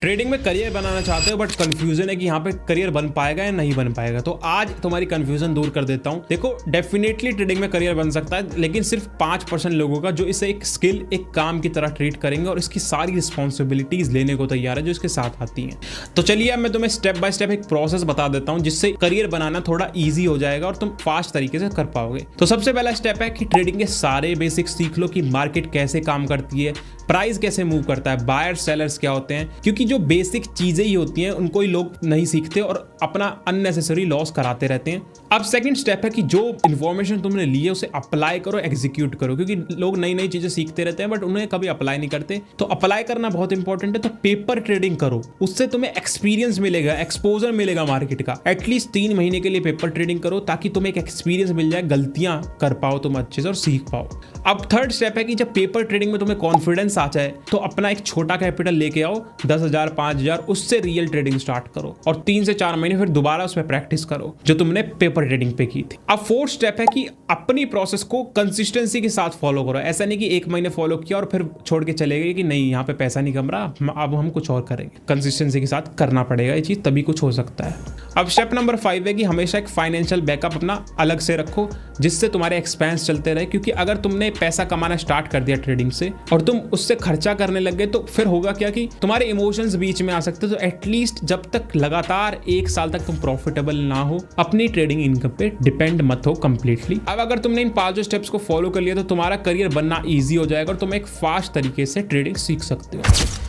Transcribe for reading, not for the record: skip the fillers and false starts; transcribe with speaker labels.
Speaker 1: Trading में career बनाना चाहते हो बट कंफ्यूजन है कि यहाँ पे करियर बन पाएगा या नहीं बन पाएगा। तो आज तुम्हारी कंफ्यूजन दूर कर देता हूँ। देखो, डेफिनेटली ट्रेडिंग में करियर बन सकता है, लेकिन सिर्फ 5% लोगों का जो इसे एक स्किल, एक काम की तरह ट्रीट करेंगे और इसकी सारी रिस्पॉन्सिबिलिटीज लेने को तैयार है जो इसके साथ आती हैं। तो चलिए अब मैं तुम्हें स्टेप बाय स्टेप एक प्रोसेस बता देता हूँ जिससे करियर बनाना थोड़ा ईजी हो जाएगा और तुम फास्ट तरीके से कर पाओगे। तो सबसे पहला स्टेप है कि ट्रेडिंग के सारे बेसिक्स सीख लो कि मार्केट कैसे काम करती है, प्राइस कैसे मूव करता है, बायर सेलर्स क्या होते हैं, क्योंकि जो बेसिक चीजें ही होती हैं उनको ही लोग नहीं सीखते और अपना अननेसेसरी लॉस कराते रहते हैं। अब सेकंड स्टेप है कि जो इन्फॉर्मेशन तुमने ली है उसे अप्लाई करो, एग्जीक्यूट करो, क्योंकि लोग नई नई चीजें सीखते रहते हैं बट उन्हें कभी अप्लाई नहीं करते। तो अप्लाई करना बहुत इंपॉर्टेंट है। तो पेपर ट्रेडिंग करो, उससे तुम्हें एक्सपीरियंस मिलेगा, एक्सपोजर मिलेगा मार्केट का। एटलीस्ट 3 महीने के लिए पेपर ट्रेडिंग करो ताकि तुम्हें एक एक्सपीरियंस मिल जाए, गलतियां कर पाओ तुम अच्छे से और सीख पाओ। अब थर्ड स्टेप है कि जब पेपर ट्रेडिंग में तुम्हें कॉन्फिडेंस आ जाए तो अपना एक छोटा कैपिटल लेके आओ, 10,000 5,000, उससे रियल ट्रेडिंग स्टार्ट करो और 3 से 4 महीने फिर दोबारा उसमें प्रैक्टिस करो जो तुमने पेपर ट्रेडिंग पे की थी। अब फोर्थ स्टेप है कि अपनी प्रोसेस को कंसिस्टेंसी के साथ फॉलो करो। ऐसा नहीं कि 1 महीने फॉलो किया और फिर छोड़ के चले गए कि नहीं यहाँ पे पैसा नहीं कम रहा, अब हम कुछ और करेंगे। कंसिस्टेंसी के साथ करना पड़ेगा ये चीज, तभी कुछ हो सकता है। अब स्टेप नंबर 5 है कि हमेशा एक फाइनेंशियल बैकअप अपना अलग से रखो जिससे तुम्हारे एक्सपेंस चलते रहे, क्योंकि अगर तुमने पैसा कमाना स्टार्ट कर दिया ट्रेडिंग से और तुम उससे खर्चा करने लग गए तो फिर होगा क्या कि तुम्हारे इमोशंस बीच में आ सकते हैं। तो एटलीस्ट जब तक लगातार 1 साल तक तुम प्रॉफिटेबल ना हो अपनी ट्रेडिंग इनकम पे डिपेंड मत हो कंप्लीटली। अब अगर तुमने इन 5 स्टेप्स को फॉलो कर लिया तो तुम्हारा करियर बनना ईजी हो जाएगा और तुम एक फास्ट तरीके से ट्रेडिंग सीख सकते हो।